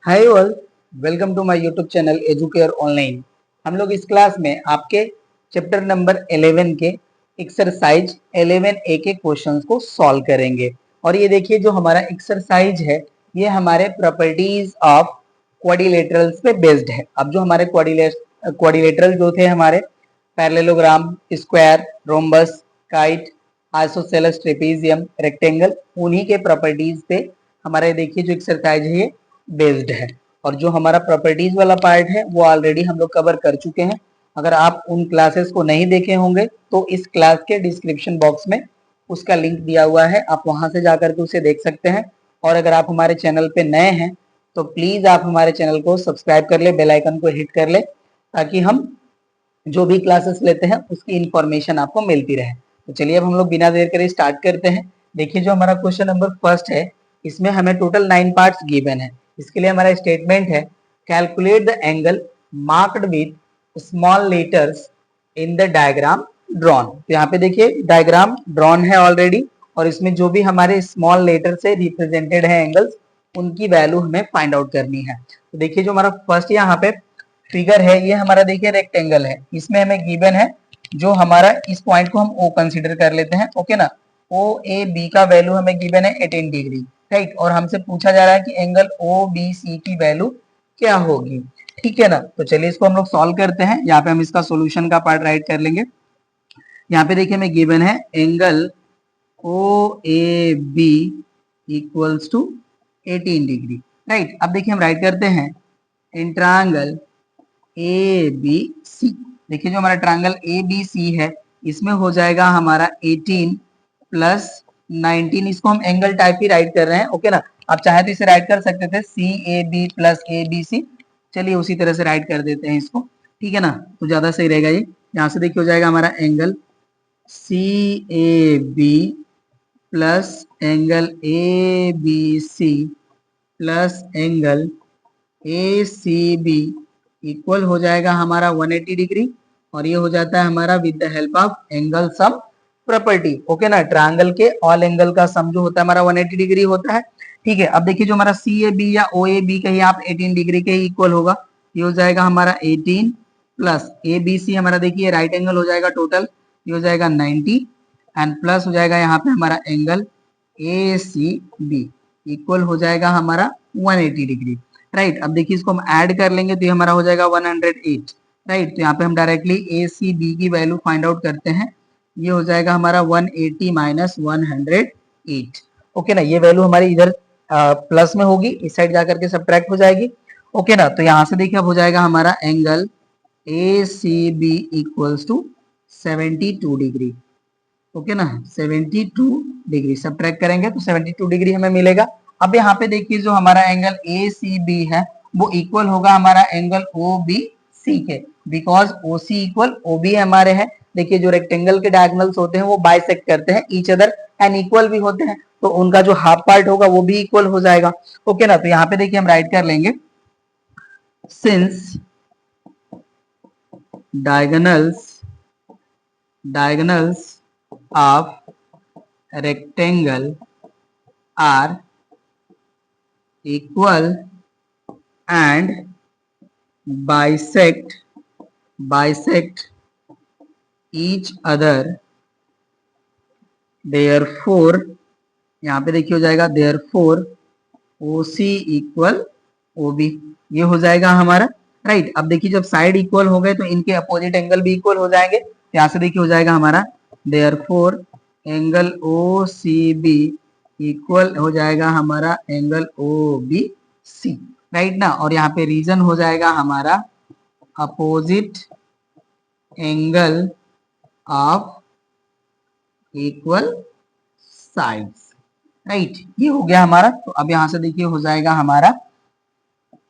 Hi all, welcome to my YouTube channel Educare online. हम लोग इस क्लास में आपके चैप्टर नंबर 11 के एक्सरसाइज 11A के क्वेश्चंस को सॉल्व करेंगे। और ये देखिए जो हमारा एक्सरसाइज है ये हमारे प्रॉपर्टीज ऑफ क्वाड्रिलेटरल्स पे बेस्ड है। अब जो हमारे क्वाड्रिलेटरल जो थे हमारे parallelogram, square, rhombus, kite, isosceles, trapezium, rectangle, उन्हीं के प्रॉपर्टीज पे हमारे देखिए जो एक्सरसाइज है ये बेस्ड है। और जो हमारा प्रॉपर्टीज वाला पार्ट है वो ऑलरेडी हम लोग कवर कर चुके हैं। अगर आप उन क्लासेस को नहीं देखे होंगे तो इस क्लास के डिस्क्रिप्शन बॉक्स में उसका लिंक दिया हुआ है, आप वहां से जाकर के उसे देख सकते हैं। और अगर आप हमारे चैनल पे नए हैं तो प्लीज आप हमारे चैनल को सब्सक्राइब कर ले, बेल आइकन को हिट कर ले, ताकि हम जो भी क्लासेस लेते हैं उसकी इंफॉर्मेशन आपको मिलती रहे। तो चलिए अब हम लोग बिना देर करे स्टार्ट करते हैं। देखिए जो हमारा क्वेश्चन नंबर फर्स्ट है इसमें हमें टोटल 9 पार्ट्स गिवन है। इसके लिए हमारा स्टेटमेंट है calculate the angle marked with small letters in the diagram drawn. तो यहाँ पे देखिए डायग्राम ड्रॉन है ऑलरेडी, और इसमें जो भी हमारे स्मॉल लेटर से रिप्रेजेंटेड है एंगल्स उनकी वैल्यू हमें फाइंड आउट करनी है। तो देखिए जो हमारा फर्स्ट यहाँ पे फिगर है ये हमारा देखिए रेक्टेंगल है, इसमें हमें गिवन है जो हमारा इस पॉइंट को हम ओ कंसीडर कर लेते हैं, ओके ना। ओ ए बी का वैल्यू हमें गिवन है 18 डिग्री, राइट। और हमसे पूछा जा रहा है कि एंगल ओ बी सी की वैल्यू क्या होगी, ठीक है ना। तो चलिए इसको हम लोग सॉल्व करते हैं। यहाँ पे हम इसका सोल्यूशन का पार्ट राइट कर लेंगे। यहाँ पे देखिए हमें गिवन है angle O A B equals to 18 degree, right. अब देखिए हम राइट करते हैं इन ट्रायंगल ए बी सी। देखिए जो हमारा ट्रायंगल ए बी सी है इसमें हो जाएगा हमारा 18 प्लस 19, इसको हम एंगल टाइप ही राइट कर रहे हैं, ओके ना। आप चाहे तो इसे राइट कर सकते थे C A B plus A B C, चलिए उसी तरह से राइट कर देते हैं इसको, ठीक है ना। तो ज्यादा सही रहेगा ये। यहाँ से देखिए हो जाएगा हमारा angle C A B plus angle A B C plus angle A C B equal हो जाएगा हमारा 180 डिग्री। और ये हो जाता है हमारा with the help of angle sum property, okay ना। ट्रायंगल के ऑल एंगल का सम जो होता है हमारा 180 डिग्री होता है, ठीक है। अब देखिए जो हमारा सी ए बी या ओ ए बी कहिए आप 18 डिग्री के ही इक्वल होगा। ये हो जाएगा हमारा 18 प्लस ए बी सी हमारा देखिए राइट एंगल हो जाएगा टोटल, ये हो जाएगा 90 एंड प्लस हो जाएगा यहाँ पे हमारा angle A C B equal हो जाएगा हमारा 180 डिग्री, राइट। अब देखिए इसको हम ऐड कर लेंगे तो ये हमारा हो जाएगा 108, राइट। तो यहाँ पे हम डायरेक्टली ए सी बी की वैल्यू फाइंड आउट करते हैं। ये हो जाएगा हमारा 180 माइनस 108, ओके ना। ये वैल्यू हमारी इधर प्लस में होगी, इस साइड जाकर के सब्ट्रैक्ट हो जाएगी, ओके ना। तो यहाँ से देखिए अब हो जाएगा हमारा angle A C B equals to 72 degree, okay ना। 72 डिग्री सब्ट्रैक्ट करेंगे तो 72 डिग्री हमें मिलेगा। अब यहाँ पे देखिए जो हमारा एंगल ए सी बी है वो इक्वल होगा हमारा एंगल ओ बी सी के, because O C equal O B हमारे है। देखिए जो रेक्टेंगल के डायगोनल्स होते हैं वो बाइसेक्ट करते हैं ईच अदर एंड इक्वल भी होते हैं, तो उनका जो हाफ पार्ट होगा वो भी इक्वल हो जाएगा, ओके ना। तो यहाँ पे देखिए हम राइट कर लेंगे since diagonals of rectangle are equal and bisect each other, therefore यहाँ पे देखिए हो जाएगा therefore OC इक्वल OB, ये हो जाएगा हमारा, राइट। अब देखिए जब साइड इक्वल हो गए तो इनके अपोजिट एंगल भी इक्वल हो जाएंगे। यहाँ से देखिए हो जाएगा हमारा therefore एंगल OCB इक्वल हो जाएगा हमारा एंगल OBC, राइट ना। और यहाँ पे रीजन हो जाएगा हमारा opposite angle of equal sides, right. ये हो गया हमारा। तो अब यहाँ से देखिए हो जाएगा हमारा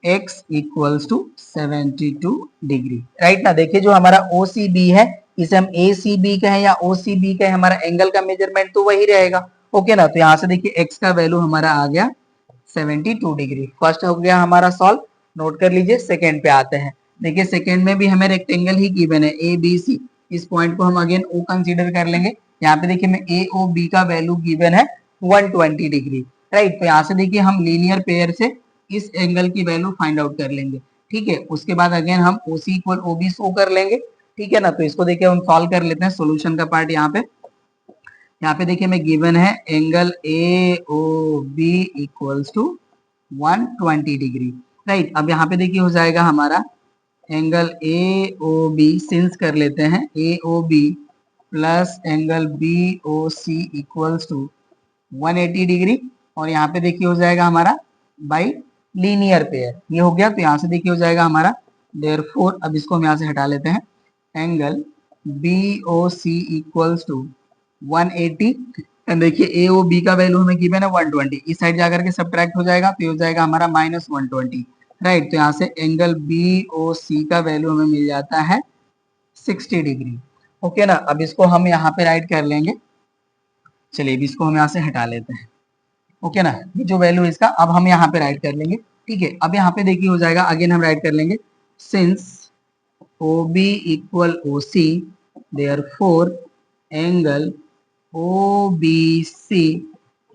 x equals to 72 degree, right ना। देखिए जो हमारा OCB है इसे हम ACB कहें या OCB कहें, हमारा एंगल का मेजरमेंट तो वही रहेगा, ओके ना। तो यहाँ से देखिए x का वैल्यू हमारा आ गया 72 डिग्री। फर्स्ट हो गया हमारा सॉल्व, नोट कर लीजिए। सेकेंड पे आते हैं। देखिए सेकेंड में भी हमें रेक्टेंगल ही गिवन है ABC, इस पॉइंट को हम अगेन O कंसीडर कर लेंगे। यहाँ पे देखिए हमें AOB का वैल्यू गिवन है 120 डिग्री, राइट। तो यहाँ से देखिए हम लीनियर पेयर से इस एंगल की वैल्यू फाइंड आउट कर लेंगे। ठीक है, उसके बाद अगेन हम OC इक्वल OB शो कर लेंगे। ठीक है ना, तो इसको देखिए हम सॉल्व कर लेते हैं। सोल्यूशन का पार्ट यहाँ पे देखिए मैं गिवन है angle AOB equals to 120 degree. Right, अब यहाँ पे देखिए हो जाएगा हमारा एंगल AOB सिंस कर लेते हैं AOB plus angle BOC equals to 180 degree, और यहाँ पे देखिए हो जाएगा हमारा बाई लीनियर पेयर। ये हो गया, तो यहाँ से देखिए हो जाएगा हमारा देयरफॉर, अब इसको हम यहाँ से हटा लेते हैं, angle BOC equals to 180 and देखिए AOB का वैल्यू हमें गिवन है 120, इस साइड जाकर के सब्ट्रैक्ट हो जाएगा तो ये हो जाएगा हमारा -120। राइट, तो यहाँ से एंगल BOC का वैल्यू हमें मिल जाता है 60 डिग्री। ओके ना, अब इसको हम यहाँ पे राइट कर लेंगे। चलिए, अब इसको हम यहाँ से हटा लेते हैं। ओके ना, ये जो वैल्यू है इसका, अब हम यहाँ पे राइट कर लेंगे। ठीक है, अब यहाँ पे देखिए हो जाएगा, अगेन हम राइट कर लेंगे, since OB equal OC therefore angle OBC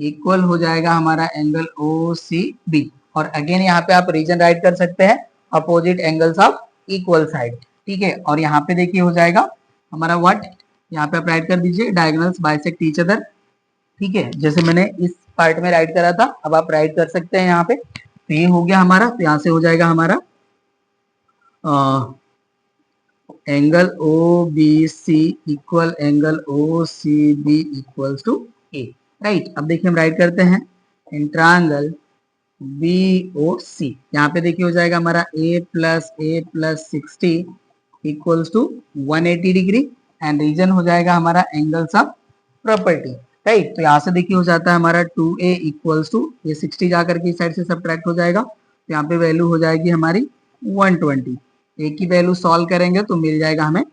equal हो जाएगा हमारा एंगल OCB, और अगेन यहाँ पे आप रीजन राइट कर सकते हैं, opposite angles of equal side. ठीक है, और यहाँ पे देखिए हो जाएगा हमारा व्हाट, यहाँ पे आप राइट कर दीजिए डायगोनल्स बाइसेक्ट ईच अदर। ठीक है, जैसे मैंने इस पार्ट में राइट करा था, अब आप राइट कर सकते हैं यहाँ पे। तो ये हो गया हमारा, तो यहाँ से हो जाएगा हमारा angle OBC equal angle OCB equals to A। Right, अब देखिए हम राइट करते हैं इंट्रायंगल BOC, यहाँ पे देखिए हो जाएगा हमारा A plus 60 equals to 180 degree, and reason हो जाएगा हमारा एंगल्स ऑफ प्रॉपर्टी। राइट, तो यहाँ से देखिए हो जाता है हमारा 2A इक्वल्स टू, ये 60 जाकर के इस साइड से सब्ट्रैक्ट हो जाएगा, तो यहाँ पे वैल्यू हो जाएगी हमारी 120। एक की वैल्यू सॉल्व करेंगे तो मिल जाएगा हमें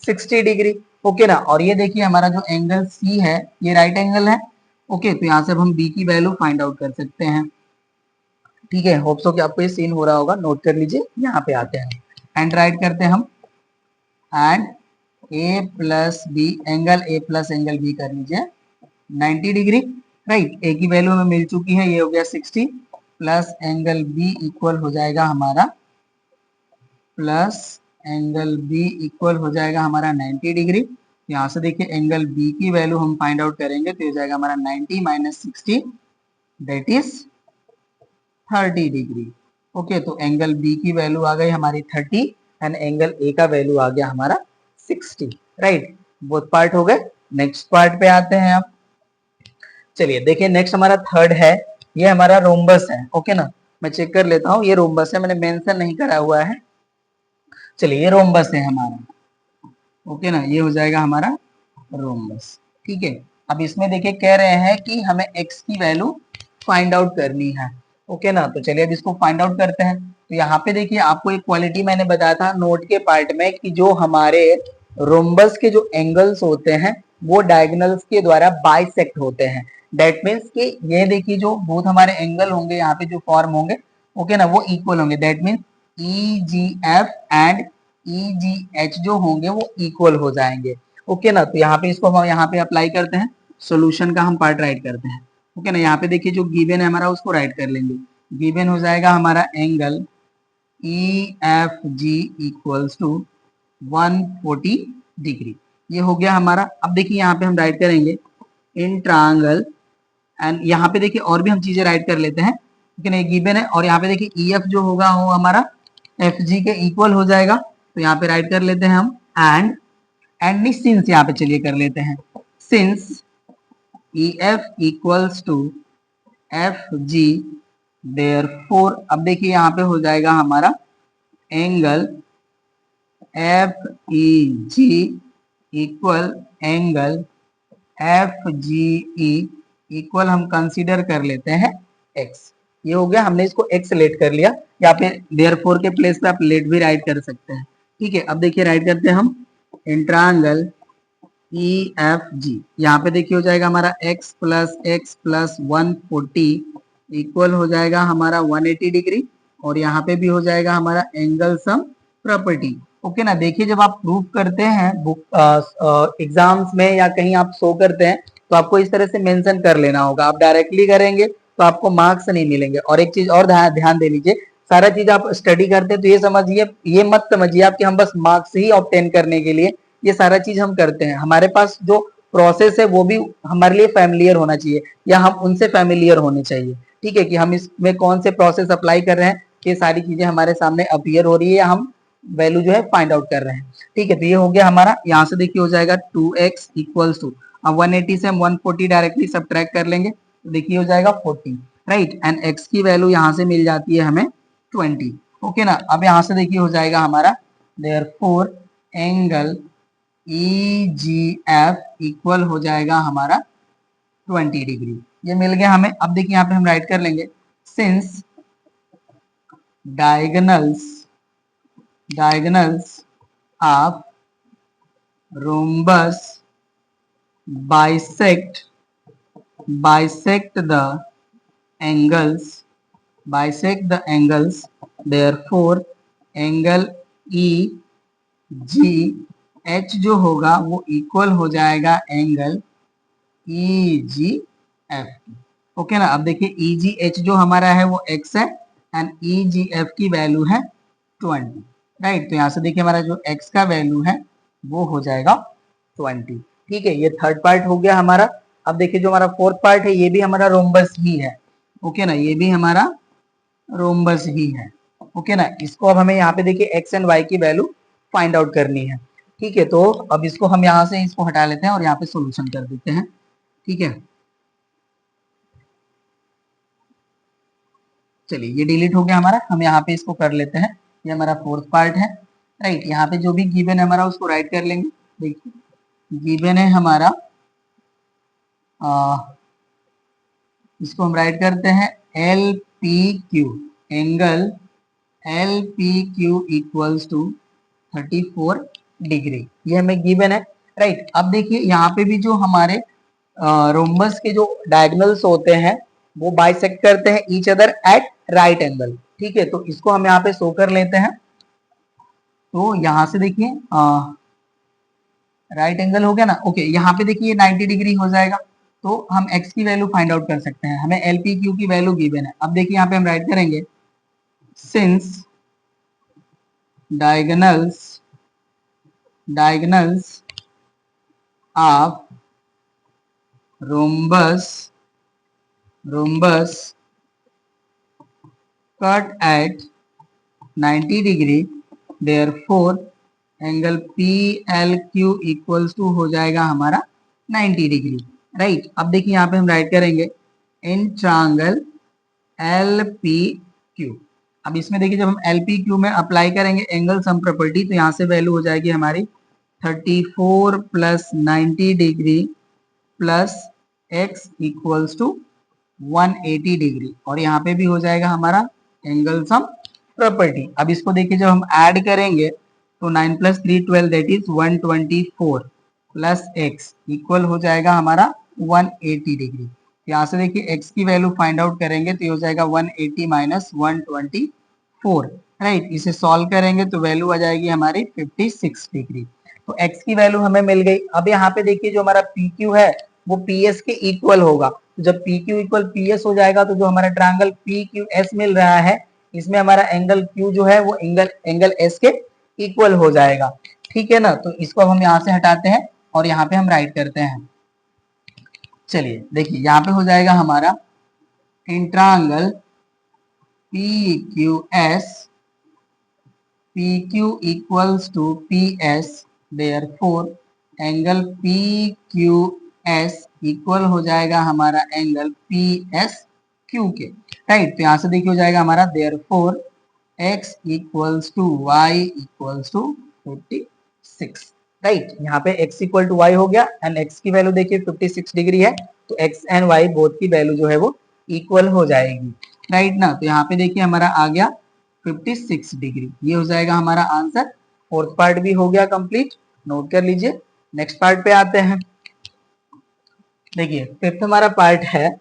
60 डिग्री। ओके ना, और ये देखिए हमारा जो एंगल C है ये राइट एंगल है। ओके, तो यहाँ से अब हम B की वैल्यू फाइंड आउट कर सकते हैं। ठीक है, होप सो कि आपको ये सीन हो रहा होगा, नोट कर लीजिए। यहाँ पे आते हैं एंड राइट करते हैं हम, and A plus B angle A plus angle B कर लीजिए 90 डिग्री। राइट, A की वैल्यू हमें मिल चुकी है, ये हो गया 60 प्लस एंगल B इक्वल हो जाएगा हमारा प्लस एंगल B इक्वल हो जाएगा हमारा 90 डिग्री। यहाँ से देखिए एंगल B की वैल्यू हम फाइंड आउट करेंगे तो हो जाएगा हमारा 90 minus 60 that is 30 degree. Okay, तो एंगल B की वैल्यू आ गई हमारी 30 एंड एंगल A का वैल्यू आ गया हमारा 60। राइट, बोथ पार्ट हो गए। नेक्स्ट पार्ट पे आते हैं आप। चलिए देखिए, नेक्स्ट हमारा थर्ड है, ये हमारा रोम्बस है। ओके ना, मैं चेक कर लेता हूँ, ये रोम्बस है, मैंने मेंशन नहीं करा हुआ है। चलिए, ये रोम्बस है हमारा। ओके ना, ये हो जाएगा हमारा रोम्बस। ठीक है, अब इसमें देखिए कह रहे हैं कि हमें x की वैल्यू फाइंड आउट करनी है। ओके ना, तो चलिए अब इसको फाइंड आउट करते हैं। तो यहाँ पे देखिए आपको एक क्वालिटी मैंने बताया था नोट के पार्ट में कि जो हमारे रोम्बस के जो एंगल्स होते हैं वो डायगोनल्स के द्वारा बाइसेक्ट होते हैं। दैट मीन्स कि ये देखिए जो बोथ हमारे एंगल होंगे यहाँ पे जो फॉर्म होंगे, ओके ना, वो इक्वल होंगे। That means EGF and EGH जो होंगे वो इक्वल हो जाएंगे। ओके ना, तो यहाँ पे इसको हम यहाँ पे अप्लाई करते हैं, सॉल्यूशन का हम पार्ट राइट करते हैं। ओके ना, यहाँ पे देखिए जो गिवन है हमारा उसको राइट कर लेंगे। गिवन हो जाएगा हमारा angle EFG equals to 140 degree, ये हो गया हमारा। अब देखिए यहाँ पे हम राइट करेंगे इन ट्रायंगल, एंड यहाँ पे देखिए और भी हम चीजें राइट कर लेते हैं। लेकिन ये गिवन है, और यहाँ पे देखिए EF जो होगा वो हमारा FG के इक्वल हो जाएगा, तो यहाँ पे राइट कर लेते हैं हम एंड नहीं सिंस यहाँ पे चलिए कर लेते हैं, since EF equals to FG therefore, अब देखिए यहाँ पे हो जाएगा हमारा angle FEG equal angle FGE equal हम कंसीडर कर लेते हैं x। ये हो गया, हमने इसको x लेट कर लिया, या फिर देयरफॉर के प्लेस पे आप लेट भी राइट कर सकते हैं। ठीक है, अब देखिए राइट करते हैं हम इंट्रायंगल EFG, यहाँ पे देखिए हो जाएगा हमारा x प्लस 140 इक्वल हो जाएगा हमारा 180 डिग्री, और यहाँ पे भी हो जाएगा हमारा एंगल सम प्रॉपर्टी। ओके ना, देखिए जब आप प्रूफ करते हैं बुक एग्जाम्स में या कहीं आप शो करते हैं तो आपको इस तरह से मेंशन कर लेना होगा। आप डायरेक्टली करेंगे तो आपको मार्क्स नहीं मिलेंगे। और एक चीज और ध्यान दे लीजिए, सारा चीज आप स्टडी करते हैं तो ये समझिए, ये मत समझिए आप कि हम बस मार्क्स ही ऑब्टेन करने के लिए ये सारा चीज हम करते हैं। हमारे पास जो प्रोसेस है वो भी हमारे लिए फैमिलियर होना चाहिए, या हम उनसे फैमिलियर होने चाहिए। ठीक है, कि हम इसमें कौन से प्रोसेस अप्लाई कर रहे हैं, ये सारी चीजें हमारे सामने अपीयर हो रही है या हम वैल्यू जो है फाइंड आउट कर रहे हैं। ठीक है, तो ये हो गया हमारा। यहाँ से देखिए हो जाएगा 2x इक्वल्स टू, अब 180 से हम 140 डायरेक्टली सब्ट्रैक्ट कर लेंगे तो देखिए हो जाएगा 40, राइट। एंड x की वैल्यू यहाँ से मिल जाती है हमें 20। ओके ना, अब यहाँ से देखिए हो जाएगा हमारा देयरफॉर एंगल EGF इक्वल हो जाएगा हमारा 20 डिग्री। ये मिल गया हमें। अब देखिए यहाँ पे हम राइट कर लेंगे, since diagonals of rhombus bisect the angles, therefore angle EGH जो होगा वो इक्वल हो जाएगा एंगल EGF। ओके ना, अब देखिए EGH जो हमारा है वो x है एंड EGF की वैल्यू है 20, राइट। तो यहाँ से देखिए हमारा जो x का वैल्यू है वो हो जाएगा 20। ठीक है, ये थर्ड पार्ट हो गया हमारा। अब देखिए जो हमारा फोर्थ पार्ट है ये भी हमारा रोम्बस ही है। ओके ना, ये भी हमारा रोम्बस ही है। ओके ना, इसको अब हमें यहाँ पे देखिए x एंड y की वैल्यू फाइंड आउट करनी है। ठीक है, तो अब इसको हम यहाँ से इसको हटा लेते हैं और यहाँ पे सोल्यूशन कर देते हैं। ठीक है, चलिए ये डिलीट हो गया हमारा, हम यहाँ पे इसको कर लेते हैं। ये हमारा फोर्थ पार्ट है, राइट। यहाँ पे जो भी गिवन है हमारा उसको राइट कर लेंगे। देखिए गिवन है हमारा, इसको हम राइट करते हैं LPQ, angle LPQ equals to 34 degree, ये हमें गिवन है, राइट। अब देखिए यहाँ पे भी जो हमारे रोम्बस के जो डायगोनल्स होते हैं वो बाइसेक्ट करते हैं each other at right angle. ठीक है, तो इसको हम यहाँ पे शो कर लेते हैं। तो यहाँ से देखिए राइट एंगल हो गया ना। ओके, यहाँ पे देखिए 90 डिग्री हो जाएगा, तो हम x की वैल्यू फाइंड आउट कर सकते हैं। हमें LPQ की वैल्यू गिवन है। अब देखिए यहाँ पे हम राइट करेंगे, since diagonals of rhombus cut at 90 degree, therefore angle PLQ equals to हो जाएगा हमारा 90 डिग्री, राइट। अब देखिए यहाँ पे हम राइट करेंगे इन ट्रायंगल LPQ। अब इसमें देखिए जब हम LPQ में अप्लाई करेंगे एंगल सम प्रॉपर्टी तो यहाँ से वैल्यू हो जाएगी हमारी 34 plus 90 degree plus x equals to 180 degree, और यहाँ पे भी हो जाएगा हमारा एंगल सम प्रॉपर्टी। अब इसको देखिए जब हम ऐड करेंगे तो 9 plus 3 12 that is 124 plus x equal हो जाएगा हमारा 180 डिग्री। यहाँ से देखिए x की वैल्यू फाइंड आउट करेंगे तो ये हो जाएगा 180 माइनस 124, राइट। इसे सॉल्व करेंगे तो वैल्यू आ जाएगी हमारी 56 डिग्री। तो x की वैल्यू हमें मिल गई। अब यहाँ पे देखिए जो हमारा PQ है वो PS के इक्वल होगा। तो जब PQ इक्वल PS हो जाएगा तो जो हमारा ट्रायंगल PQS मिल रहा है इसमें हमारा एंगल Q जो है वो एंगल S के इक्वल हो जाएगा। ठीक है ना, तो इसको अब हम यहाँ से हटाते हैं और यहाँ पे हम राइट करते हैं। चलिए देखिए यहाँ पे हो जाएगा हमारा in triangle PQ equals to PS, therefore angle PQS equal हो जाएगा हमारा एंगल PSQ के, राइट। तो यहाँ से देखिए हो जाएगा हमारा therefore x equals to y equals to 56, right. यहाँ पे x इक्वल टू y हो गया एंड x की वैल्यू देखिए 56 डिग्री है, तो x एंड y बोथ की वैल्यू जो है वो इक्वल हो जाएगी, राइट ना। तो यहाँ पे देखिए हमारा आ गया 56 डिग्री, ये हो जाएगा हमारा आंसर। फोर्थ पार्ट भी हो गया कंप्लीट, नोट कर लीजिए। नेक्स्ट पार्ट पे आते हैं। देखिए फिफ्थ हमारा पार्ट है,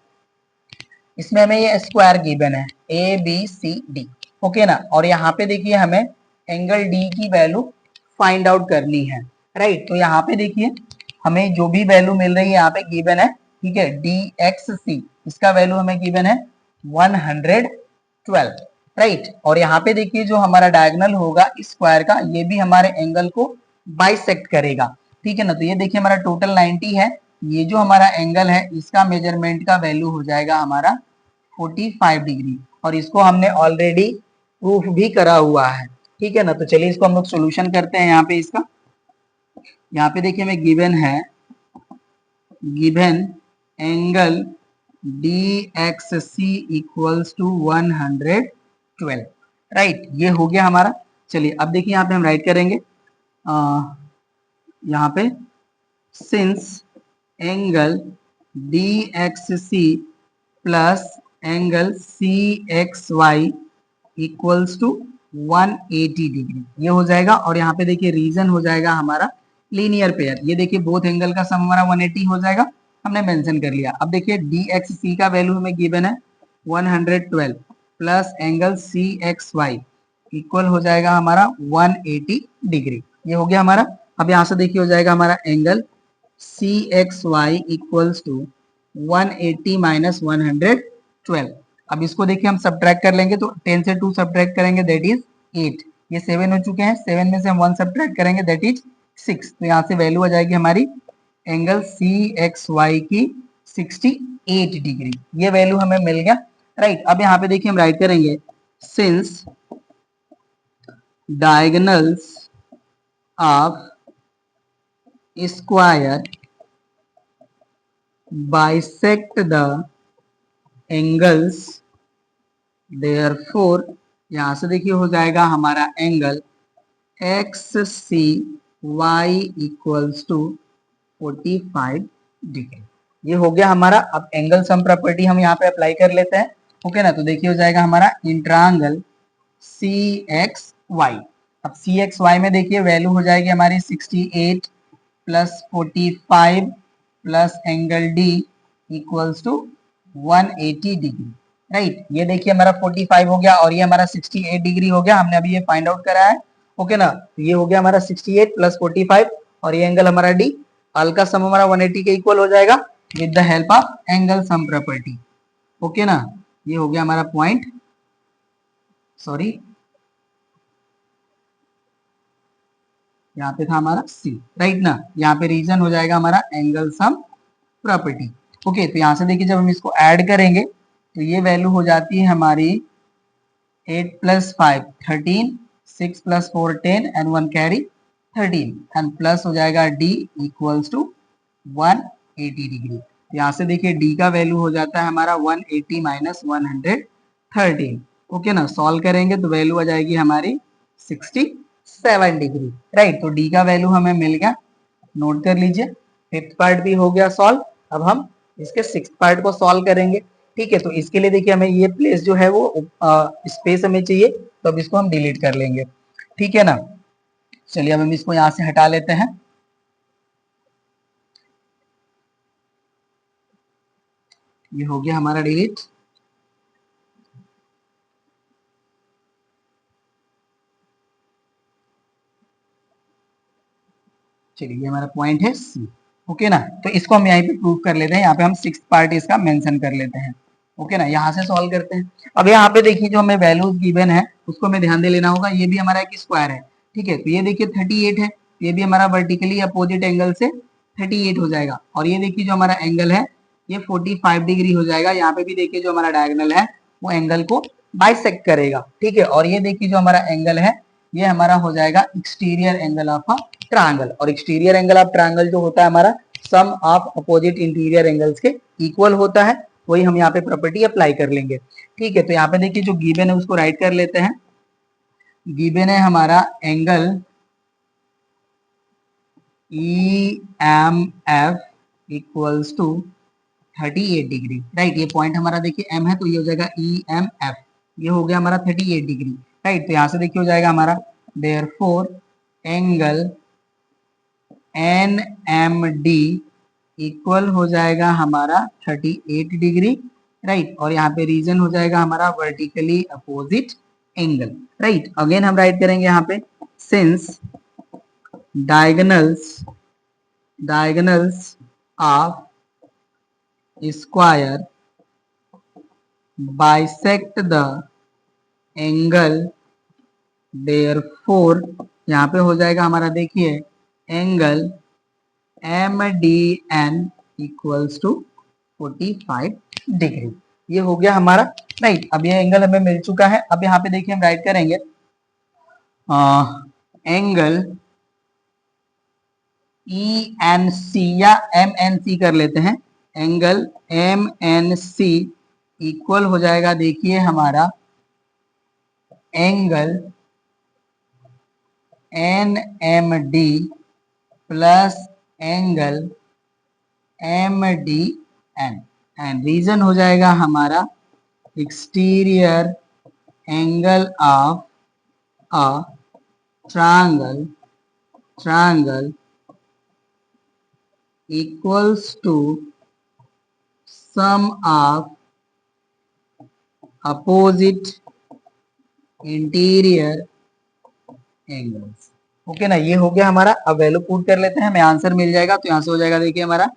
इसमें हमें ये स्क्वायर गिवन है ABCD, ओके ना। और यहाँ पे देखिए हमें एंगल D की वैल्यू फाइंड आउट करनी है, राइट। तो यहाँ पे देखिए हमें जो भी वैल्यू मिल रही है यहाँ पे गिवन है ठीक है, DXC इसका वैल्यू हमें गिवन है 112, राइट। और यहाँ पे देखिए जो हमारा डायगोनल होगा स्क्वायर का, ये भी हमारे एंगल को बाइसेक्ट करेगा, ठीक है ना। तो ये देखिए हमारा टोटल 90 है, ये जो हमारा एंगल है इसका मेजरमेंट का वैल्यू हो जाएगा हमारा 45 डिग्री, और इसको हमने ऑलरेडी प्रूफ भी करा हुआ है, ठीक है ना। तो चलिए इसको हम लोग सोल्यूशन करते हैं। यहाँ पे इसका, यहाँ पे देखिए हमें गिवन है, given angle DXC equals to 112, right, ये हो गया हमारा। चलिए अब देखिए यहाँ पे हम राइट करेंगे, यहाँ पे since angle DXC plus angle CXY equals to 180 degree, ये हो जाएगा। और यहाँ पे देखिए रीजन हो जाएगा हमारा लीनियर पेयर, ये देखिए बोथ एंगल का सम हमारा 180 हो जाएगा, हमने मेंशन कर लिया। अब देखिए DXC का वैल्यू हमें गिवन है 112 प्लस एंगल CXY इक्वल हो जाएगा हमारा 180 डिग्री, ये हो गया हमारा। अब यहाँ से देखिए हो जाएगा हमारा angle CXY equals to 180 minus 112। अब इसको देखिए हम सब्ट्रैक्ट कर लेंगे, तो 10 से 2 सब्ट्रैक्ट करेंगे दैट इज 8, ये 7 हो चुके हैं, 7 में से हम 1 सब्ट्रैक्ट करेंगे दैट इज 6। तो यहाँ से वैल्यू आ जाएगी हमारी एंगल CXY की 68 डिग्री, ये वैल्यू हमें मिल गया, राइट। अब यहाँ पे देखिए हम राइट करेंगे, since diagonals of square bisect the angles, therefore यहां से देखिए हो जाएगा हमारा angle XCY equals to 45 degree, ये हो गया हमारा। अब एंगल सम प्रॉपर्टी हम यहाँ पे अप्लाई कर लेते हैं, ओके ना। तो देखिए हो जाएगा हमारा इंट्रांगल CXY। अब CXY में देखिए वैल्यू हो जाएगी हमारी 68 plus 45 plus angle D equals to 180 degree, right. ये देखिए हमारा 45 हो गया और ये हमारा 68 डिग्री हो गया, हमने अभी ये फाइंड आउट करा है, ओके ना। तो ये हो गया हमारा 68 प्लस 45 और ये एंगल हमारा D, ऑल का सम हमारा 180 के इक्वल हो जाएगा with the help of angle sum property, okay ना। ये हो गया हमारा पॉइंट, सॉरी यहाँ पे था हमारा C, राइट ना। यहाँ पे रीजन हो जाएगा हमारा एंगल सम प्रॉपर्टी, ओके। तो यहाँ से देखिए जब हम इसको ऐड करेंगे तो ये वैल्यू हो जाती है हमारी 8 plus 5 13, 6 plus 4 10 and 1 carry 13 and plus हो जाएगा D इक्वल्स टू 180 डिग्री। तो यहाँ से देखिए D का वैल्यू हो जाता है हमारा 180 माइनस 113, ओके ना। सॉल्व करेंगे तो वैल्यू आ जाएगी हमारी 67 डिग्री, राइट। तो D का वैल्यू हमें मिल गया, नोट कर लीजिए। फिफ्थ पार्ट भी हो गया सॉल्व, अब हम इसके सिक्स्थ पार्ट को सॉल्व करेंगे, ठीक है। तो इसके लिए देखिए हमें ये प्लेस जो है वो स्पेस हमें चाहिए, तो अब इसको हम डिलीट कर लेंगे, ठीक है ना। चलिए अब हम इसको यहाँ से हटा लेते हैं, ये हो गया हमारा डिलीट। चलिए ये हमारा पॉइंट है C, ओके ना। तो इसको हम यहाँ पे प्रूव कर लेते हैं, यहाँ पे हम सिक्स्थ पार्ट इसका मेंशन कर लेते हैं, ओके ना। यहाँ से सॉल्व करते हैं। अब यहाँ पे देखिए जो हमें वैल्यूज गिवन है उसको हमें ध्यान दे लेना होगा, ये भी हमारा एक स्क्वायर है, ठीक है। तो ये देखिए 38 है, ये भी हमारा वर्टिकली अपोजिट एंगल से 38 हो जाएगा, और ये देखिए जो हमारा एंगल है ये 45 डिग्री हो जाएगा। यहाँ पे भी देखिए जो हमारा डायगोनल है वो एंगल को बाइसेक्ट करेगा, ठीक है। और ये देखिए जो हमारा एंगल है ये हमारा हो जाएगा exterior angle of a triangle, और एक्सटीरियर एंगल ऑफ ट्रायंगल जो होता है हमारा सम ऑफ अपोजिट इंटीरियर एंगल्स के इक्वल होता है, वही हम यहाँ पे प्रॉपर्टी अप्लाई कर लेंगे, ठीक है। तो यहाँ पे देखिए जो गिवन है उसको राइट कर लेते हैं। गिवन है हमारा angle EMF equals to 38 degree, right. ये पॉइंट हमारा देखिए M है, तो ये हो जाएगा EMF, ये हो गया हमारा 38 डिग्री, राइट। तो यहाँ से देखिए हो जाएगा हमारा देयरफॉर एंगल NMD इक्वल हो जाएगा हमारा 38 डिग्री, राइट। और यहाँ पे रीजन हो जाएगा हमारा vertically opposite angle, right. Again हम राइट करेंगे यहाँ पे, since diagonals of square bisect the angle, therefore यहाँ पे हो जाएगा हमारा, देखिए angle M D N equals to 45 degree. ये हो गया हमारा राइट। अब ये एंगल हमें मिल चुका है। अब यहाँ पे देखिए हम राइट करेंगे एंगल ई एन सी या एम एन सी कर लेते हैं। Angle M N C equal हो जाएगा, देखिए हमारा angle N M D plus angle M D N, and reason हो जाएगा हमारा exterior angle of a triangle equals to sum of opposite interior angles। Okay ना, ये हो गया हमारा। अब वैल्यू पुट कर लेते हैं, हमें आंसर मिल जाएगा। तो यहाँ से हो जाएगा, देखिए हमारा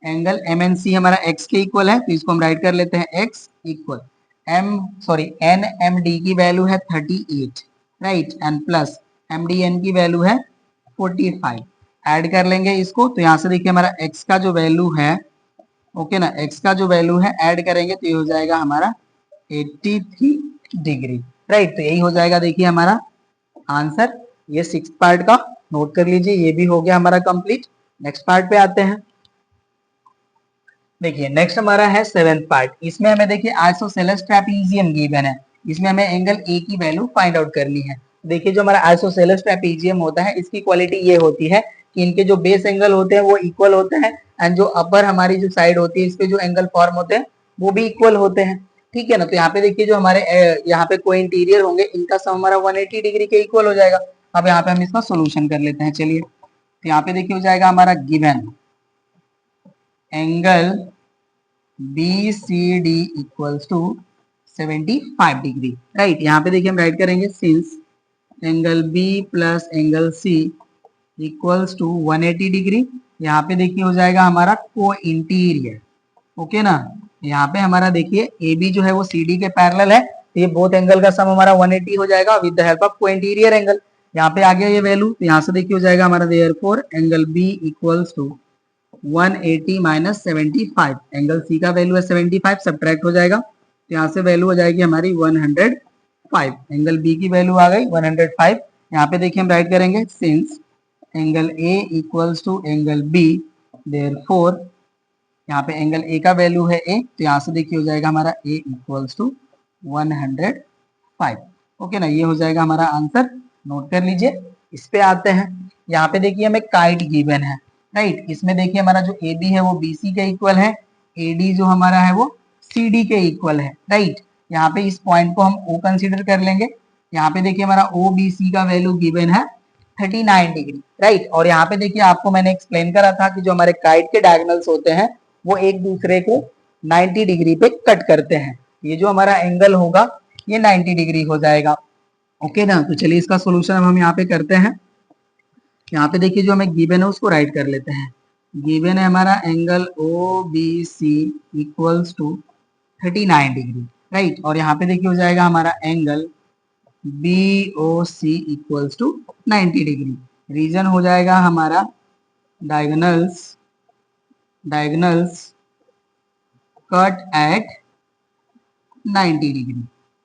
एंगल एम एन सी हमारा एक्स के इक्वल है, तो इसको हम राइट कर लेते हैं x equal N M D की वैल्यू है 38 right, and plus M D N की वैल्यू है 45। ऐड कर लेंगे इसको, तो यहाँ से देखिए हमारा x का जो वैल्यू है, ओके ना, x का जो वैल्यू है ऐड करेंगे तो ये हो जाएगा हमारा 83 डिग्री राइट। तो यही हो जाएगा, देखिए हमारा आंसर। ये 6th पार्ट का नोट कर लीजिए, ये भी हो गया हमारा कंप्लीट। नेक्स्ट पार्ट पे आते हैं। देखिए नेक्स्ट हमारा है 7th पार्ट। इसमें हमें देखिए आइसोसेलेस ट्रेपेजियम गिवन है। इसमें हमें एंगल ए की वैल्यू फाइंड आउट करनी है। देखिए जो हमारा आइसोसेलेस ट्रेपेजियम होता है, इसकी क्वालिटी ये होती है कि इनके जो बेस एंगल होते हैं वो इक्वल होते हैं, एंड जो अपर हमारी जो साइड होती है, इस पे जो एंगल फॉर्म होते हैं वो भी इक्वल होते हैं। ठीक है ना। तो यहाँ पे देखिए जो हमारे यहाँ पे कोई इंटीरियर होंगे, इनका सम हमारा 180 डिग्री के इक्वल हो जाएगा। अब यहाँ पे हम इसका सोल्यूशन कर लेते हैं। चलिए, तो यहाँ पे देखिए हो जाएगा हमारा given angle B C D equals to 75 degree right. यहाँ पे देखिए हम राइट करेंगे since angle B plus angle C equals to 180 degree. यहाँ पे देखिए हो जाएगा हमारा को इंटीरियर, ओके ना। यहाँ पे हमारा देखिए ए बी जो है वो सी डी के पैरेलल है, तो ये बोथ एंगल का सम हमारा 180 हो जाएगा विद द हेल्प ऑफ को इंटीरियर एंगल। यहाँ पे आ गया ये वैल्यू, तो यहाँ से देखिए हो जाएगा हमारा therefore angle B equals to 180 minus 75। Angle C का वैल्यू है 75, सब्ट्रैक्ट हो जाएगा, तो यहाँ से वैल्यू हो जाएगी हमारी 105। एंगल बी की वैल्यू आ गई 105। यहाँ पे देखिए हम राइट करेंगे since angle A equals to angle B, therefore यहाँ पे एंगल ए का वैल्यू है ए, तो यहाँ से देखिए हो जाएगा हमारा ए इक्वल्स टू 105। ओके ना, ये हो जाएगा हमारा आंसर। नोट कर लीजिए। इस पे आते हैं। यहाँ पे देखिए हमें काइट गिवन है राइट। इसमें देखिए हमारा जो ए बी है वो बी सी के इक्वल है, ए डी जो हमारा है वो सी डी के इक्वल है राइट। यहाँ पे इस पॉइंट को हम ओ कंसीडर कर लेंगे। यहाँ पे देखिए हमारा ओ बी सी का वैल्यू गिवन है 39 डिग्री राइट। और यहाँ पे देखिए आपको मैंने एक्सप्लेन करा था कि जो हमारे काइट के डायगोनल्स होते हैं वो एक दूसरे को 90 डिग्री पे कट करते हैं। ये जो हमारा एंगल होगा ये 90 डिग्री हो जाएगा। ओके ना। तो चलिए इसका सोल्यूशन अब हम यहाँ पे करते हैं। यहाँ पे देखिए जो हमें गिवन है उसको राइट कर लेते हैं। गिवन है हमारा angle O B C equals to 39 degree right. और यहाँ पे देखिए हो जाएगा हमारा angle B O C equals to 90 degree. Reason हो जाएगा हमारा diagonals cut at 90 degree.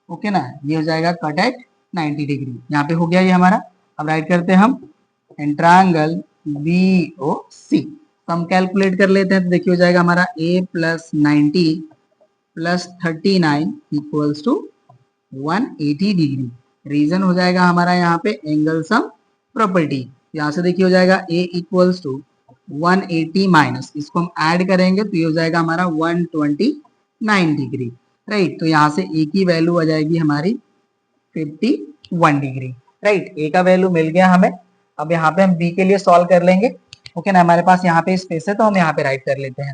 Okay ना, ये हो जाएगा कट एट 90 डिग्री। यहाँ पे हो गया ये हमारा। अब राइट करते हैं हम ट्रायंगल बी ओ सी। हम कैलकुलेट कर लेते हैं, तो देखिए हो जाएगा हमारा a plus 90 plus 39 equals to 180 degree. Reason हो जाएगा हमारा यहाँ पे एंगल सम प्रॉपर्टी। यहाँ से देखिए हो जाएगा a इक्वल्स टू 180 माइनस, इसको हम ऐड करेंगे तो ये हो जाएगा हमारा 129 डिग्री राइट। तो यहाँ से a की वैल्यू आ जाएगी हमारी 51 डिग्री राइट। a का वैल्यू मिल गया हमें। अब यहाँ पे हम b के लिए सॉल्व कर लेंगे। ओके ना, हमारे पास यहाँ पे स्पेस है तो हम यहाँ पे राइट कर लेते हैं।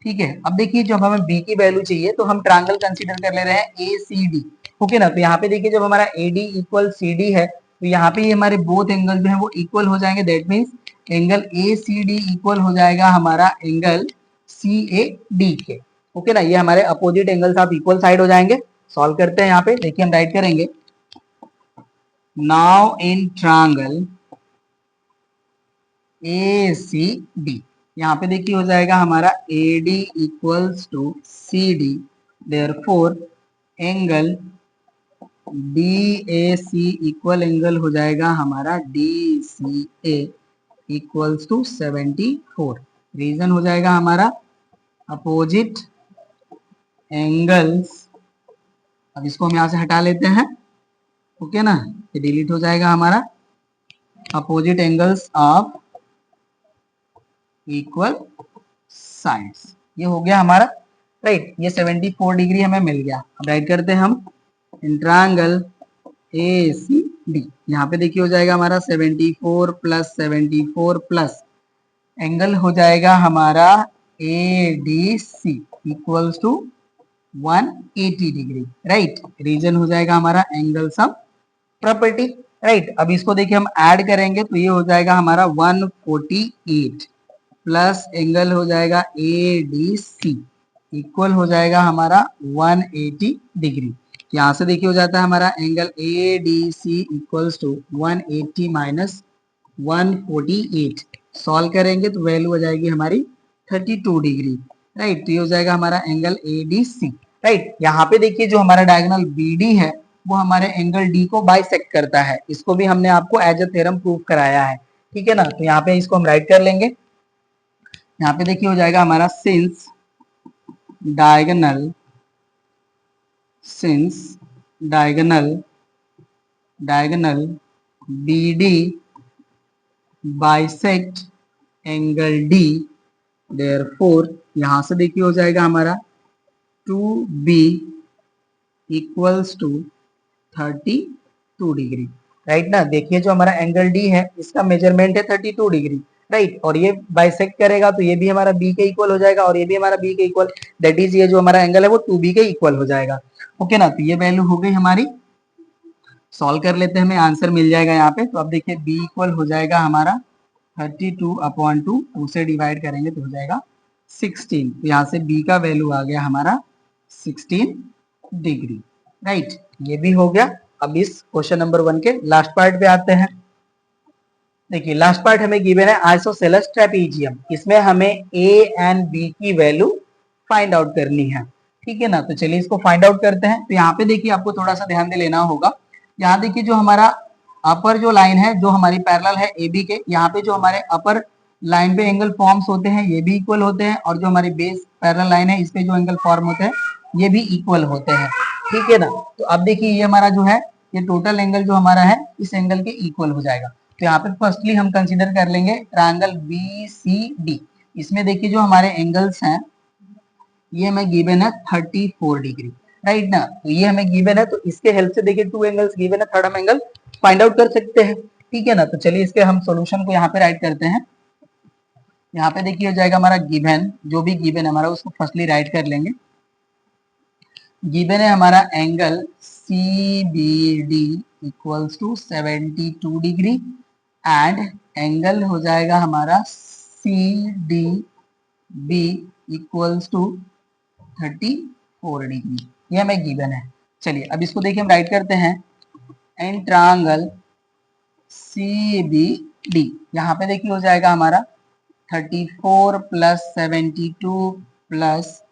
ठीक है। अब देखिए जब हमें b की वैल्यू चाहिए तो हम ट्रायंगल कंसीडर कर ले रहे हैं ए सी डी। ओके ना, तो यहाँ पे देखिए जब हमारा A D equal C D है तो यहाँ पे ये हमारे बोथ एंगल जो है वो इक्वल हो जाएंगे। That means angle A C D equal हो जाएगा हमारा एंगल सी ए डी के ओके ना, ये हमारे अपोजिट एंगल्स आप इक्वल साइड हो जाएंगे। सॉल्व करते हैं, यहाँ पे देखिए हम राइट करेंगे, now in triangle A C D, यहाँ पे देखिए हो जाएगा हमारा A D equals to C D, therefore angle D A C equal angle हो जाएगा हमारा D C A equals to 74। Reason हो जाएगा हमारा अपोजिट एंगल्स, अब इसको हम यहाँ से हटा लेते हैं, ओके ना, ये डिलीट हो जाएगा हमारा opposite angles of equal sides, ये हो गया हमारा राइट। ये 74 डिग्री हमें मिल गया। अब राइट करते हैं हम इन ट्रायंगल ए सी डी, यहाँ पे देखिए हो जाएगा हमारा 74 प्लस 74 प्लस एंगल हो जाएगा हमारा A D C equals to 180 degree, right. Reason हो जाएगा हमारा एंगल सम प्रॉपर्टी, राइट। अब इसको देखिए हम ऐड करेंगे तो ये हो जाएगा हमारा 148 प्लस एंगल हो जाएगा ए डी सी इक्वल हो जाएगा हमारा 180 डिग्री। यहाँ से देखिए हो जाता है हमारा angle A D C equals to 180 minus 148, solve करेंगे तो वैल्यू हो जाएगी हमारी 32 डिग्री, राइट। तो ये हो जाएगा हमारा angle A D C, right. यहाँ पे देखिए जो हमारा डायगोनल बी डी है वो हमारे एंगल डी को बाइसेक्ट करता है, इसको भी हमने आपको एज अ थ्योरम प्रूव कराया है, ठीक है ना। तो यहाँ पे इसको हम राइट कर लेंगे, यहाँ पे देखिए हो जाएगा हमारा since diagonal B D bisect angle D, therefore यहाँ से देखिए हो जाएगा हमारा 2b equals to 32 degree, right ना। देखिए जो हमारा एंगल डी है इसका मेजरमेंट है 32 डिग्री, राइट। और ये बाइसेक्ट करेगा तो ये भी हमारा बी के इक्वल हो जाएगा और ये भी हमारा बी के इक्वल, दैट इज ये जो हमारा एंगल है वो 2b के इक्वल हो जाएगा, ओके ना। तो ये वैल्यू हो गई हमारी, सॉल्व कर लेते हैं, हमें आंसर मिल जाएगा यहाँ पे। तो अब देखिए b इक्वल हो जाएगा हमारा 32/2, 2 से डिवाइड करेंगे तो हो जाएगा 16, तो यहाँ से b का वैल्यू आ गया हमारा 16 डिग्री, राइट। ये भी हो गया। अब इस क्वेश्चन नंबर 1 के लास्ट पार्ट पे आते हैं। देखिए लास्ट पार्ट हमें गिवन है आइसोसेलेस ट्रेपीजियम, इसमें हमें a एंड b की वैल्यू फाइंड आउट करनी है, ठीक है ना। तो चलिए इसको फाइंड आउट करते हैं। तो यहाँ पे देखिए आपको थोड़ा सा ध्यान दे लेना होगा, यहाँ देखिए जो हमारा अपर जो लाइन है जो हमारी पैरेलल है ए बी के, यहाँ पे जो हमारे अपर लाइन पे एंगल फॉर्म्स होते हैं ये भी इक्वल होते हैं, और जो हमारी बेस पैरेलल लाइन है इस पे जो एंगल फॉर्म होते हैं ये भी इक्वल होते हैं, ठीक है ना। तो अब देखिए ये हमारा जो है ये टोटल एंगल जो हमारा है इस एंगल के इक्वल हो जाएगा। तो यहाँ पे फर्स्टली हम कंसीडर कर लेंगे ट्रायंगल बी सी डी, इसमें देखिए जो हमारे एंगल्स हैं ये हमें गिवन है 34 डिग्री, राइट ना। तो ये हमें गिवन है तो इसके हेल्प से देखिए 2 एंगल्स गिवन है, थर्ड हम एंगल फाइंड आउट कर सकते हैं, ठीक है ना। तो चलिए इसके हम सॉल्यूशन को यहाँ पे राइट करते हैं। यहाँ पे देखिए हो जाएगा हमारा गिवन, जो भी गिवन है हमारा उसको फर्स्टली राइट कर लेंगे। गिवन है हमारा angle C B D equals to 72 degree and angle हो जाएगा हमारा C D B equals to 34 degree, ये हमें गिवन है। चलिए अब इसको देखिए हम राइट करते हैं in triangle C B D, यहाँ पे देखिए हो जाएगा हमारा 34 plus 72 plus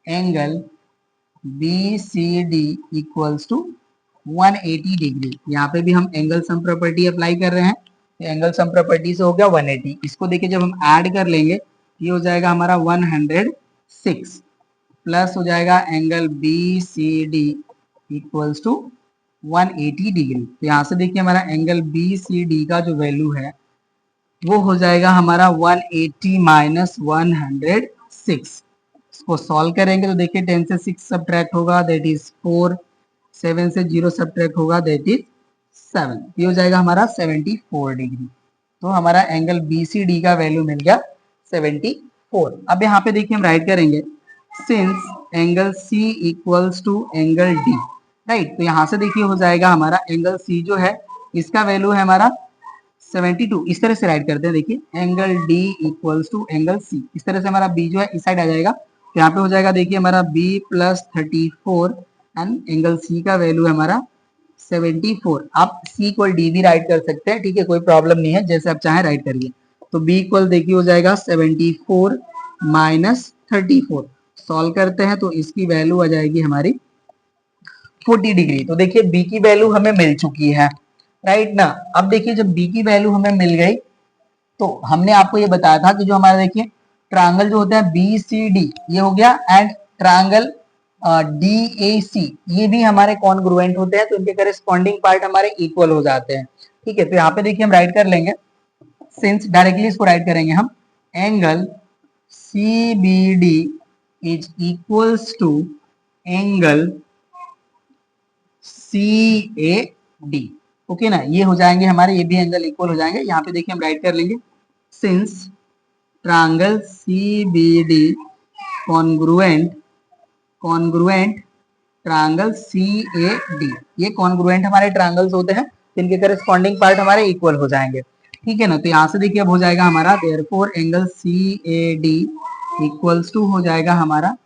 angle B C D equals to 180 degree. यहाँ पे भी हम एंगल सम प्रॉपर्टी अप्लाई कर रहे हैं, एंगल सम प्रॉपर्टी से हो गया 180। इसको देखिए जब हम ऐड कर लेंगे ये हो जाएगा हमारा 106 प्लस हो जाएगा angle B C D equals to 180 degree. तो यहाँ से देखिए हमारा एंगल बी सी डी का जो वैल्यू है वो हो जाएगा हमारा 180 माइनस 106। इसको सॉल्व करेंगे तो देखिए 10 से 6 सब्ट्रैक्ट होगा दैट इज 4, 7 से 0 सब्ट्रैक्ट होगा दैट इज 7, ये हो जाएगा हमारा 74 डिग्री। तो हमारा एंगल बी सी डी का वैल्यू मिल गया 74। अब यहाँ पे देखिए हम राइट करेंगे since angle C equals to angle D, right. तो यहाँ से देखिए हो जाएगा हमारा एंगल सी जो है इसका वैल्यू है हमारा 72, इस तरह से राइट करते हैं। देखिए angle D equals to angle C, इस तरह से हमारा बी जो है इस साइड आ जाएगा तो यहाँ पे हो जाएगा देखिए हमारा b plus 34 and angle c का वैल्यू है हमारा 74। आप c इक्वल डी भी राइट कर सकते हैं, ठीक है, कोई प्रॉब्लम नहीं है, जैसे आप चाहें राइट करिए। तो b इक्वल देखिए हो जाएगा 74 माइनस 34। सॉल्व करते हैं तो इसकी वैल्यू आ जाएगी हमारी 40 डिग्री। तो देखिए b की वैल्यू हमें मिल चुकी है, राइट ना। अब देखिए जब b की वैल्यू हमें मिल गई तो हमने आपको ये बताया था कि जो हमारा देखिए ट्रायंगल जो होता है बी सी डी ये हो गया, एंड ट्रायंगल डी ए सी ये भी हमारे कॉन्ग्रुएंट होते हैं, तो इनके करेस्पॉन्डिंग पार्ट हमारे इक्वल हो जाते हैं, ठीक है। तो यहाँ पे देखिए हम राइट कर लेंगे, सिंस डायरेक्टली इसको राइट करेंगे हम, angle C B D is equals to angle C A D, okay ना। ये हो जाएंगे हमारे, ये भी एंगल इक्वल हो जाएंगे। यहाँ पे देखिए हम राइट कर लेंगे, since triangle C B D congruent triangle C A D, ये कॉन्ग्रुएंट हमारे ट्रायंगल्स होते हैं, जिनके करस्पॉन्डिंग पार्ट हमारे इक्वल हो जाएंगे, ठीक है ना। तो यहाँ से देखिए अब हो जाएगा हमारा therefore angle C A D equals to हो जाएगा हमारा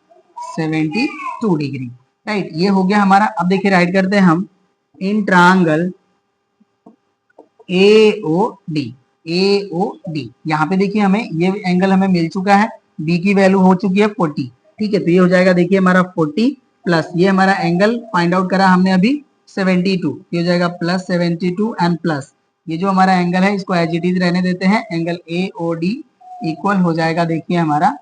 72 डिग्री, राइट। ये हो गया हमारा। अब देखिए राइट करते हैं हम, इन ट्रायंगल ए ओ डी, यहाँ पे देखिए हमें ये एंगल हमें मिल चुका है, बी की वैल्यू हो चुकी है 40, ठीक है। तो ये हो जाएगा देखिए हमारा 40 प्लस ये हमारा एंगल फाइंड आउट करा हमने अभी 72, ये हो जाएगा प्लस 72 एंड प्लस ये जो हमारा एंगल है इसको एज इट इज रहने देते हैं, angle A O D equal हो जाएगा देखिए हमारा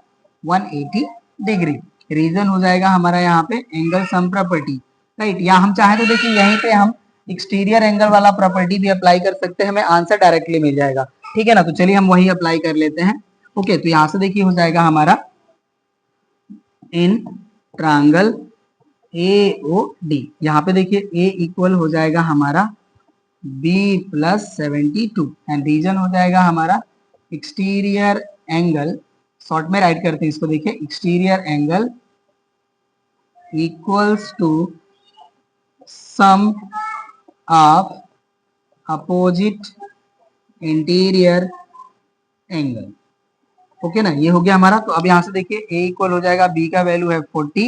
180 डिग्री। रीजन हो जाएगा हमारा यहाँ पे एंगल सम प्रॉपर्टी, राइट। या हम चाहे तो देखिए यहीं पे हम एक्सटीरियर एंगल वाला प्रॉपर्टी भी अप्लाई कर सकते हैं, हमें आंसर डायरेक्टली मिल जाएगा, ठीक है ना। तो चलिए हम वही अप्लाई कर लेते हैं, ओके। तो यहाँ से देखिए हो जाएगा हमारा in triangle A O D, यहाँ पे देखिए ए इक्वल हो जाएगा हमारा बी प्लस 72 एंड रीजन हो जाएगा हमारा एक्सटीरियर एंगल, शॉर्ट में राइट करते हैं इसको, देखिए exterior angle equals to sum of opposite interior angle, okay ना। ये हो गया हमारा। तो अब यहाँ से देखिए a इक्वल हो जाएगा, b का वैल्यू है 40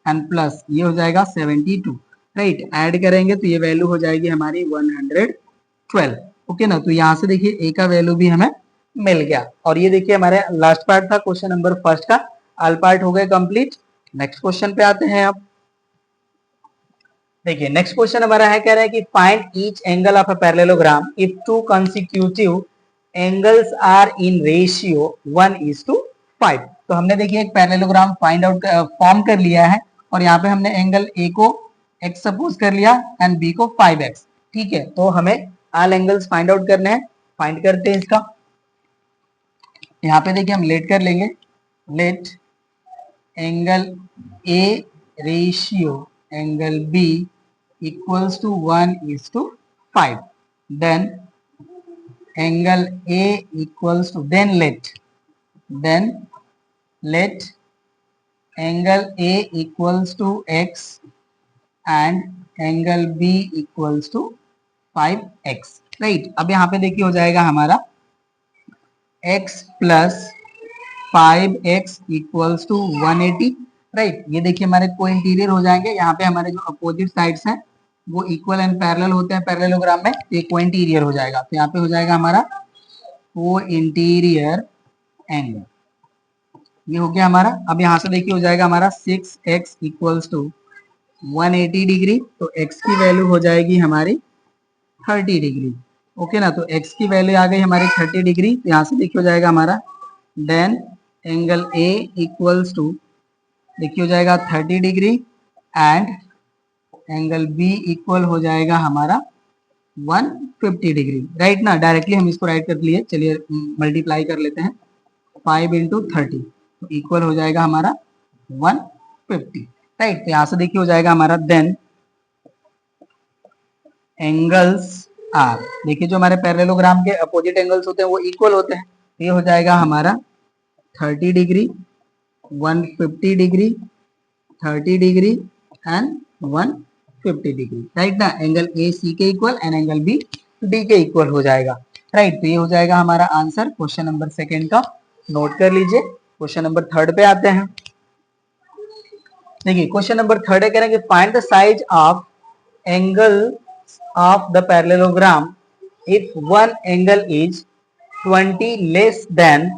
एंड प्लस ये हो जाएगा 72, राइट। ऐड करेंगे तो ये वैल्यू हो जाएगी हमारी 112, ओके ना। तो यहाँ से देखिए a का वैल्यू भी हमें मिल गया। और ये देखिए हमारे लास्ट पार्ट था क्वेश्चन नंबर फर्स्ट का, ऑल पार्ट हो गए कंप्लीट। नेक्स्ट क्वेश्चन पे आते हैं आप। देखिए नेक्स्ट क्वेश्चन हमारा है, कह रहा है कि find each angle of a parallelogram if two consecutive angles are in ratio 1:5। तो हमने देखिए एक पैरेललोग्राम फाइंड आउट फॉर्म कर लिया है, और यहाँ पे हमने एंगल ए को x सपोज कर लिया एंड बी को 5x, ठीक है। तो हमें ऑल एंगल्स फाइंड आउट करने हैं, फाइंड करते हैं इसका। यहाँ पे देखिए हम लेट कर लेंगे, let angle A ratio angle B equals to 1:5, then angle A equals to, then let angle A equals to x and angle B equals to 5x, right। अब यहाँ पे देखिए हो जाएगा हमारा x plus 5x equals to 180, right. ये देखिए हमारे को इंटीरियर हो जाएंगे, यहाँ पे हमारे जो अपोजिट साइड्स हैं वो इक्वल एंड पैरेलल होते हैं पैरेललोग्राम में, तो ये को इंटीरियर हो जाएगा। तो यहाँ पे हो जाएगा हमारा को इंटीरियर एंगल, ये हो गया हमारा। अब यहाँ से देखिए हो जाएगा हमारा 6x इक्वल्स टू 180 डिग्री, तो x की वैल्यू हो जाएगी हमारी 30 डिग्री, ओके ना। तो x की वैल्यू आ गई हमारी 30 डिग्री, तो यहाँ से देखिए हो जाएगा हमारा then angle A equals to देखिए हो जाएगा 30 degree and angle B equal हो जाएगा हमारा 150 डिग्री, राइट ना। डायरेक्टली हम इसको राइट कर लिए, चलिए मल्टीप्लाई कर लेते हैं, 5 × 30 तो इक्वल हो जाएगा हमारा 150, राइट। तो यहाँ से देखिए हो जाएगा हमारा देन एंगल्स आर, देखिए जो हमारे पैरेललोग्राम के अपोजिट एंगल्स होते हैं वो इक्वल होते हैं, तो ये हो जाएगा हमारा 30 degree 150 degree 30 degree and 150 degree, right ना। एंगल ए सी के equal and angle B D के इक्वल हो जाएगा, राइट। तो ये हो जाएगा हमारा आंसर क्वेश्चन नंबर सेकंड का, नोट कर लीजिए। क्वेश्चन नंबर थर्ड पे आते हैं। देखिए क्वेश्चन नंबर थर्ड है, कह रहे हैं कि find the size of angle of the parallelogram if one angle is 20 less than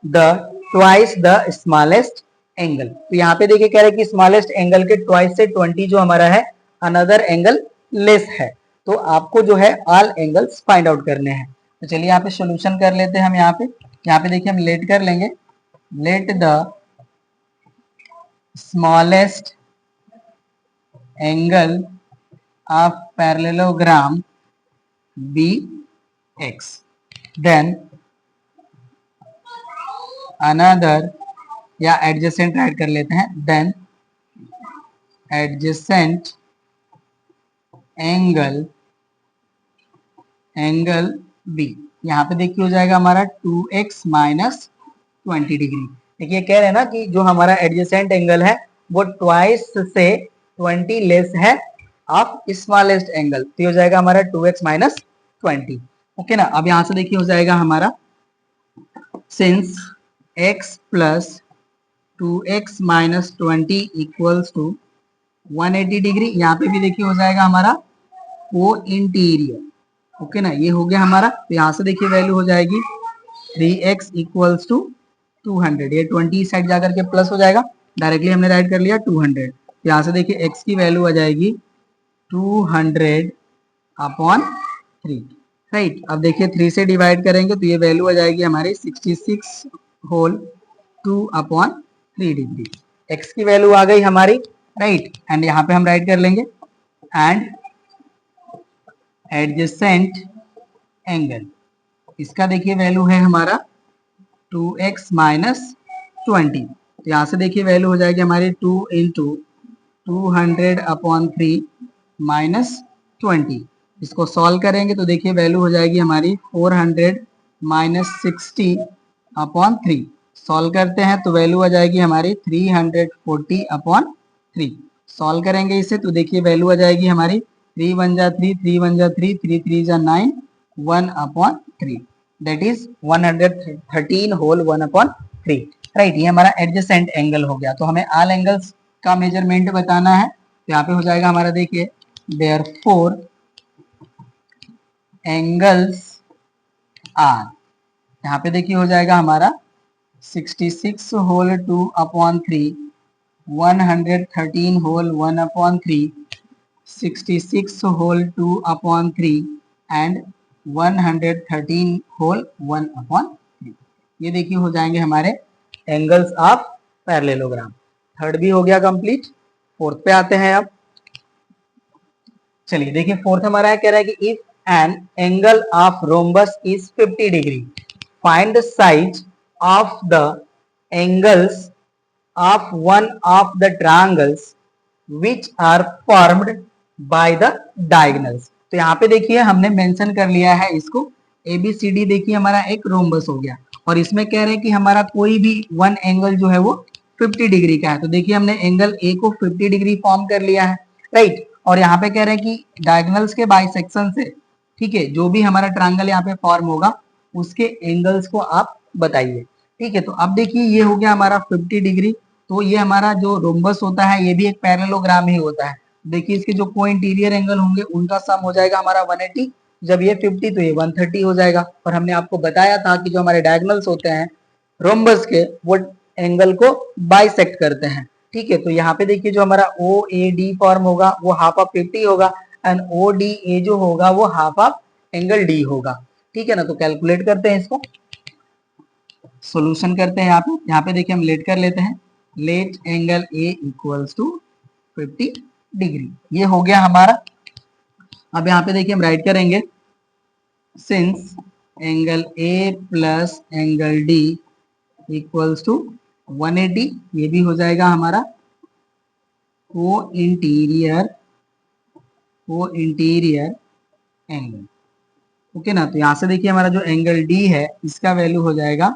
the twice the smallest angle. तो यहाँ पे देखिए कह रहे हैं कि स्मॉलेस्ट एंगल के ट्वाइस से 20 जो हमारा है अनदर एंगल लेस है। तो आपको जो है ऑल एंगल्स फाइंड आउट करने हैं। तो चलिए यहाँ पे सोल्यूशन कर लेते हैं हम। यहाँ पे देखिए हम लेट कर लेंगे, let the smallest angle of parallelogram be x, then another या एडजेसेंट राइट कर लेते हैं, देन एडजेसेंट एंगल बी। यहाँ पे देखिए हो जाएगा हमारा 2x माइनस 20 डिग्री। देखिए कह रहे हैं ना कि जो हमारा एडजेसेंट एंगल है वो ट्वाइस से 20 लेस है ऑफ स्मॉलेस्ट एंगल, तो हो जाएगा हमारा 2x माइनस 20। ओके ना। अब यहाँ से देखिए हो जाएगा हमारा since x plus 2x minus 20 equals to 180 degree. यहाँ पे भी देखिए हो जाएगा हमारा को इंटीरियर। ओके ना, ये हो गया हमारा। तो यहाँ से देखिए वैल्यू हो जाएगी 3x इक्वल्स टू 200। ये 20 साइड जाकर के प्लस हो जाएगा, डायरेक्टली हमने राइट कर लिया 200। यहाँ से देखिए x की वैल्यू आ जाएगी 200 अपॉन 3, राइट। अब देखिए 3 से डिवाइड करेंगे तो ये वैल्यू आ जाएगी हमारी 66 होल 2 अपॉन 3 डिग्री। x की वैल्यू आ गई हमारी, राइट। एंड यहाँ पे हम राइट कर लेंगे एंड एडजेसेंट एंगल, इसका देखिए वैल्यू है हमारा 2x माइनस 20। तो यहाँ से देखिए वैल्यू हो जाएगी हमारी 2 इंटू 200 अपॉन 3 माइनस 20। इसको सॉल्व करेंगे तो देखिए वैल्यू हो जाएगी हमारी 400 माइनस 60 अपॉन 3। सॉल्व करते हैं तो वैल्यू आ जाएगी हमारी 340 अपॉन 3। सॉल्व करेंगे इसे तो देखिए वैल्यू आ जाएगी हमारी 3 1 जा 3, 3 1 जा 3, 3 3 जा 9, 1 upon 3, that is 113 whole 1 upon 3, right. ये हमारा एडजेसेंट एंगल हो गया। तो हमें ऑल एंगल्स का मेजरमेंट बताना है। तो यहाँ पे हो जाएगा हमारा देखिए देयरफॉर एंगल्स आर, यहाँ पे देखिए हो जाएगा हमारा 66 whole 2 upon 3, 113 whole 1 upon 3, 66 whole 2 upon 3 and 113 whole 1 upon 3। ये देखिए हो जाएंगे हमारे एंगल्स ऑफ पैरेललोग्राम। थर्ड भी हो गया कंप्लीट। फोर्थ पे आते हैं अब। चलिए देखिए फोर्थ हमारा है, कह रहा है कि if an angle of rhombus is 50 डिग्री find the size of the angles of one of the triangles which are formed by the diagonals. तो यहाँ पे देखिए हमने मेंशन कर लिया है इसको, ABCD देखिए हमारा एक रोम्बस हो गया और इसमें कह रहे हैं कि हमारा कोई भी वन एंगल जो है वो 50 डिग्री का है। तो देखिए हमने एंगल A को 50 डिग्री फॉर्म कर लिया है, राइट। और यहाँ पे कह रहे हैं कि डायगोनल्स के बाइसेक्शन से, ठीक है, जो भी हमारा ट्रायंगल यहाँ पे फॉर्म होगा उसके एंगल्स को आप बताइए, ठीक है। तो अब देखिए ये हो गया हमारा 50 डिग्री। तो ये हमारा जो रोम्बस होता है ये भी एक पैरेललोग्राम ही होता है। देखिए इसके जो को इंटीरियर एंगल होंगे उनका सम हो जाएगा हमारा 180, जब ये 50 तो ये 130 हो जाएगा। और हमने आपको बताया था कि जो हमारे डायगोनल्स होते हैं रोम्बस के वो एंगल को बाइसेक्ट करते हैं, ठीक है। तो यहाँ पे देखिए जो हमारा OAD फॉर्म होगा वो हाफ ऑफ 50 होगा एंड ODA जो होगा वो हाफ ऑफ एंगल D होगा, ठीक है ना। तो कैलकुलेट करते हैं इसको, सॉल्यूशन करते हैं। यहाँ पे देखिए हम लेट कर लेते हैं, let angle A equals to 50 degree. ये हो गया हमारा। अब यहाँ पे देखिए हम राइट करेंगे since angle A plus angle D equals to 180, ये भी हो जाएगा हमारा को इंटीरियर एंगल। ओके ना। तो यहाँ से देखिए हमारा जो एंगल D है इसका वैल्यू हो जाएगा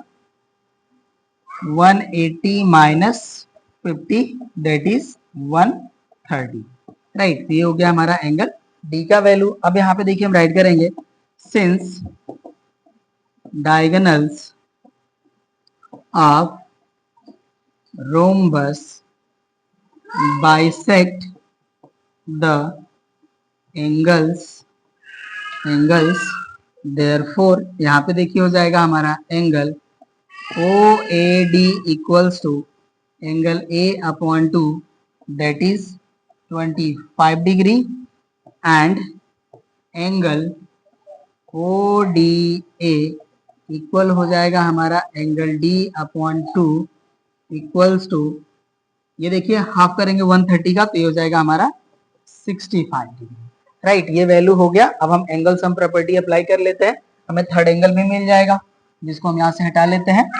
180 माइनस 50, दैट इज 130, राइट। ये हो गया हमारा एंगल D का वैल्यू। अब यहाँ पे देखिए हम राइट करेंगे since diagonals of rhombus bisect the angles therefore, यहाँ पे देखिए हो जाएगा हमारा angle O A D equals to angle A upon two, that is 25 degree, and angle O D A equal हो जाएगा हमारा angle D upon two equals to, ये देखिए हाफ करेंगे 130 का तो ये हो जाएगा हमारा 65 डिग्री। राइट, ये वैल्यू हो गया। अब हम एंगल सम प्रॉपर्टी अप्लाई कर लेते हैं, हमें थर्ड एंगल भी मिल जाएगा, जिसको हम यहाँ से हटा लेते हैं।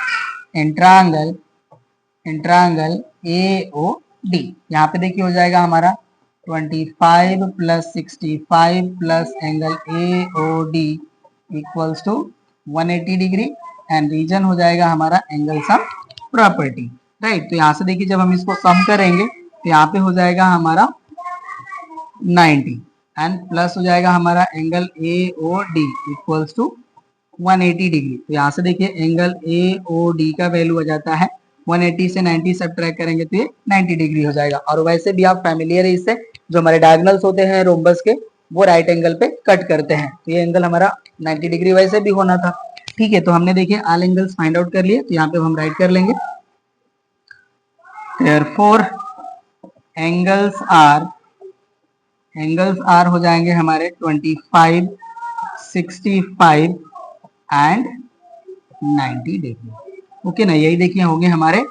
इंट्रांगल ए ओ डी, यहाँ पे देखिए हो जाएगा हमारा 25 plus 65 plus angle A O D equals to 180 degree, and reason हो जाएगा हमारा एंगल सम प्रॉपर्टी। राइट, तो यहाँ से देखिए जब हम इसको सम करेंगे तो यहाँ पे हो जाएगा हमारा 90 एंड प्लस हो जाएगा हमारा angle A O D equals to 180 degree. तो यहाँ से देखिए एंगल ए ओ डी का वैल्यू आ जाता है 180 से 90 सब्ट्रैक्ट करेंगे तो ये 90 डिग्री हो जाएगा। और वैसे भी आप फैमिलियर है इससे, जो हमारे डायगोनल्स होते हैं रोम्बस के वो राइट एंगल पे कट करते हैं, तो ये एंगल हमारा 90 डिग्री वैसे भी होना था। ठीक है, तो हमने देखिए ऑल एंगल्स फाइंड आउट कर लिए, तो यहाँ पे हम राइट कर लेंगे therefore एंगल्स आर हो जाएंगे हमारे 25, 65 एंड 90 डिग्री। ओके ना, यही देखिए होंगे हमारे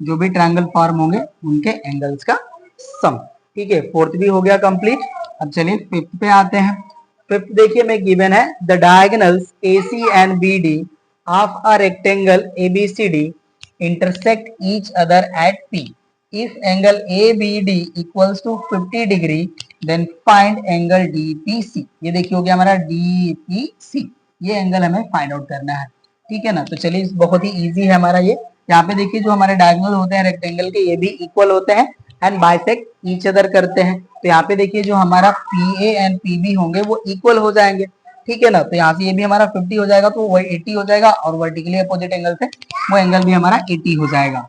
जो भी ट्रायंगल फॉर्म होंगे उनके एंगल्स का सम। ठीक है, फोर्थ भी हो गया कंप्लीट। अब चलिए फिफ्थ पे आते हैं। फिफ्थ देखिए में गिवन है the diagonals AC and BD of a rectangle ABCD intersect each other at P. If angle ABD equals to 50 degree, then find angle DPC. ये देखिए हो गया हमारा DPC, ये एंगल हमें फाइंड आउट करना है। ठीक है ना, तो चलिए बहुत ही इजी है हमारा ये। यहाँ पे देखिए जो हमारे डायगोनल होते हैं रेक्टेंगल के ये भी इक्वल होते हैं एंड बाइसेक्ट ईच अदर करते हैं। तो यहाँ पे देखिए जो हमारा PA एंड PB होंगे वो इक्वल हो जाएंगे। ठीक है ना, तो यहाँ से ये भी हमारा 50 हो जाएगा तो वो 80 हो जाएगा, और वर्टिकली अपोजिट एंगल से वो एंगल भी हमारा 80 हो जाएगा।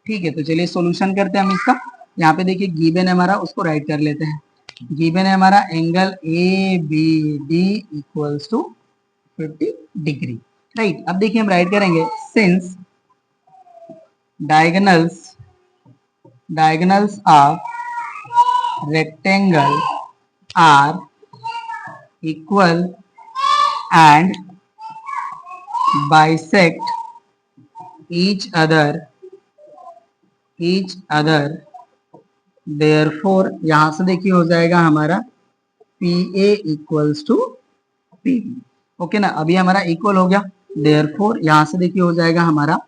ठीक है, तो चलिए सॉल्यूशन करते हैं हम इसका। यहाँ पे देखिए गिवन है हमारा, उसको राइट कर लेते हैं। गिवन है हमारा angle ABD equals to 50 degree. Right, अब देखिए हम राइट करेंगे since diagonals of rectangle are equal and bisect each other, therefore यहां से देखिए हो जाएगा हमारा PA equals to PB। Okay ना, अभी हमारा इक्वल हो गया, therefore यहां से देखिए हो जाएगा हमारा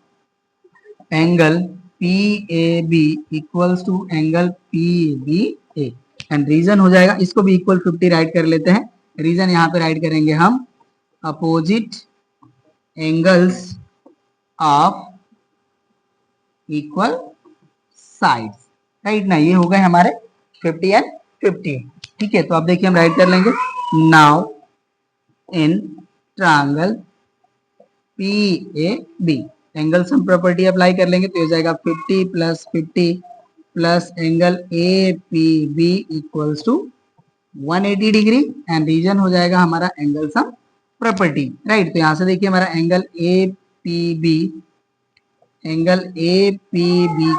angle PAB equals to angle PBA, and reason हो जाएगा, इसको भी इक्वल 50 राइट कर लेते हैं। रीजन यहाँ पे राइट करेंगे हम opposite angles of equal sides. Right ना, ये हो गए हमारे 50 एंड 50। ठीक है, तो अब देखिए हम राइट कर लेंगे now in triangle PAB angle sum property apply कर लेंगे तो हो जाएगा 50 plus 50 plus angle APB equals to 180 degree, and reason हो जाएगा हमारा एंगल सम प्रॉपर्टी। राइट, तो यहां से देखिए हमारा एंगल APB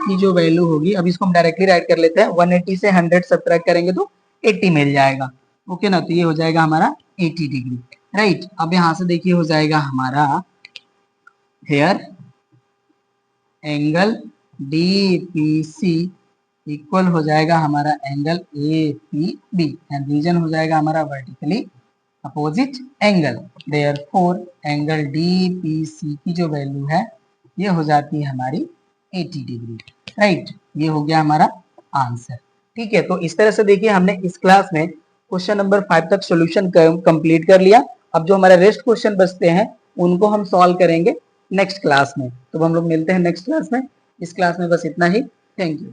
की जो वैल्यू होगी, अब इसको हम डायरेक्टली राइट कर लेते हैं। 180 से 100 सब्ट्रैक्ट करेंगे तो 80 मिल जाएगा। ओके ना, तो ये हो जाएगा हमारा 80 डिग्री। राइट, अब यहां से देखिए हो जाएगा हमारा हेयर एंगल DPC इक्वल हो जाएगा हमारा एंगल APB, एंड रीजन हो जाएगा हमारा vertically opposite angle. Therefore angle DPC की जो वैल्यू है ये हो जाती है हमारी 80 डिग्री। राइट, ये हो गया हमारा आंसर। ठीक है, तो इस तरह से देखिए हमने इस क्लास में क्वेश्चन नंबर 5 तक सॉल्यूशन कंप्लीट कर लिया। अब जो हमारे रेस्ट क्वेश्चन बचते हैं उनको हम सॉल्व करेंगे नेक्स्ट क्लास में। तो हम लोग मिलते हैं नेक्स्ट क्लास में। इस क्लास में बस इतना ही। Thank you.